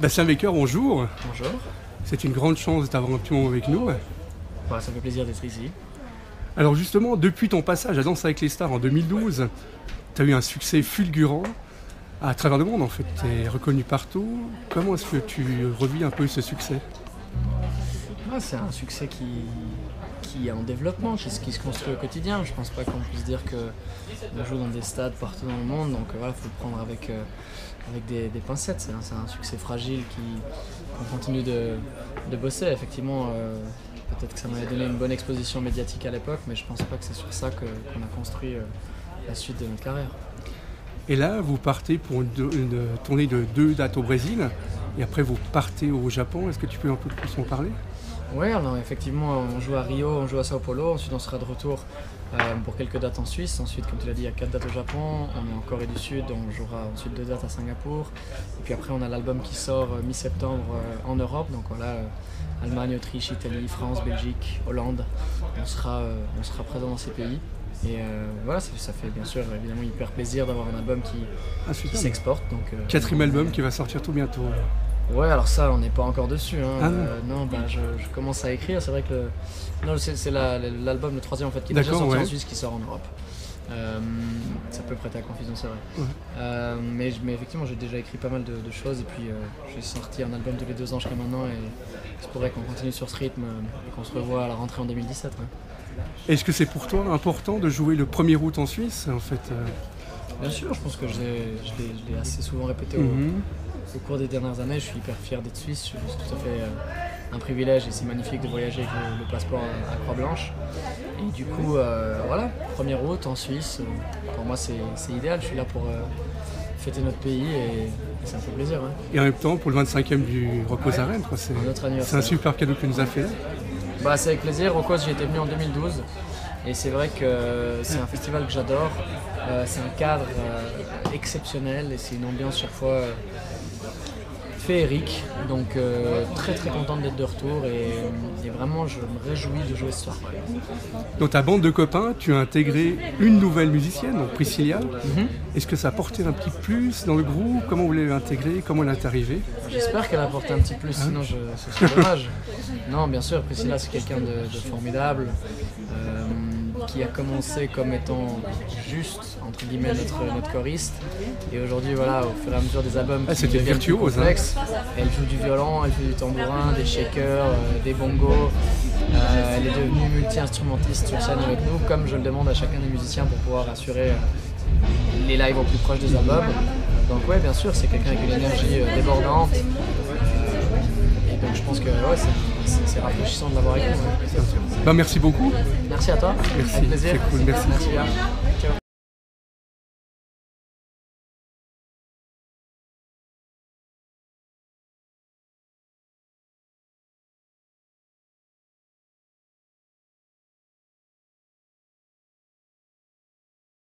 Bastien Baker, bonjour. Bonjour. C'est une grande chance d'avoir un petit moment avec nous. Bah, ça me fait plaisir d'être ici. Alors justement, depuis ton passage à Danse avec les stars en 2012, tu as eu un succès fulgurant à travers le monde en fait. Tu es reconnu partout. Comment est-ce que tu revis un peu ce succès? C'est un succès qui est en développement, qui se construit au quotidien. Je pense pas qu'on puisse dire qu'on joue dans des stades partout dans le monde, donc voilà, il faut le prendre avec des pincettes. C'est un succès fragile qu'on continue de bosser. Effectivement, peut-être que ça m'avait donné une bonne exposition médiatique à l'époque, mais je pense pas que c'est sur ça qu'on a construit la suite de notre carrière. Et là, vous partez pour une tournée de 2 dates au Brésil, et après vous partez au Japon. Est-ce que tu peux un peu plus en parler? Oui, alors effectivement, on joue à Rio, on joue à Sao Paulo, ensuite on sera de retour pour quelques dates en Suisse. Ensuite, comme tu l'as dit, il y a 4 dates au Japon, on est en Corée du Sud, on jouera ensuite 2 dates à Singapour. Et puis après, on a l'album qui sort mi-septembre en Europe, donc voilà, Allemagne, Autriche, Italie, France, Belgique, Hollande. On sera présent dans ces pays. Et voilà, ça fait bien sûr évidemment hyper plaisir d'avoir un album qui s'exporte. 4e album qui va sortir tout bientôt. Ouais, alors ça, on n'est pas encore dessus. Non, je commence à écrire. C'est vrai que c'est l'album, le 3e en fait, qui est déjà sorti en Suisse, qui sort en Europe. Ça peut prêter à confusion, c'est vrai. Ouais. Mais effectivement, j'ai déjà écrit pas mal de choses. Et puis, j'ai sorti un album tous les 2 ans jusqu'à maintenant. Et il pourrait qu'on continue sur ce rythme et qu'on se revoie à la rentrée en 2017. Ouais. Est-ce que c'est pour toi important de jouer le 1er août en Suisse en fait Bien sûr, je pense que je l'ai assez souvent répété au cours des dernières années. Je suis hyper fier d'être suisse, c'est tout à fait un privilège et c'est magnifique de voyager avec le passeport à croix blanche. Et du coup, voilà, 1er août en Suisse, pour moi c'est idéal, je suis là pour fêter notre pays et ça me fait plaisir. Ouais. Et en même temps, pour le 25e du Rock aux Arènes, c'est un super cadeau que tu nous as fait là. C'est avec plaisir, Rock aux, j'y étais venu en 2012 et c'est vrai que c'est un festival que j'adore, c'est un cadre exceptionnel et c'est une ambiance chaque fois féerique, donc très très contente d'être de retour et vraiment je me réjouis de jouer ce soir. Dans ta bande de copains, tu as intégré une nouvelle musicienne, donc Priscilla. Est-ce que ça a apporté un petit plus dans le groupe? Comment vous l'avez intégrée? Comment elle est arrivée? J'espère qu'elle a apporté un petit plus, sinon ce serait dommage. Non, bien sûr, Priscilla c'est quelqu'un de formidable. Qui a commencé comme étant juste entre guillemets notre choriste et aujourd'hui voilà au fur et à mesure des albums qui deviennent plus complexes, elle joue du violon, elle joue du tambourin, des shakers, des bongos, elle est devenue multi-instrumentiste sur scène avec nous comme je le demande à chacun des musiciens pour pouvoir assurer les lives au plus proche des albums. Donc ouais, bien sûr, c'est quelqu'un avec une énergie débordante et donc je pense que c'est rafraîchissant de l'avoir avec nous. Merci beaucoup. Merci à toi. Merci. Avec plaisir. C'est cool. Merci. Ciao.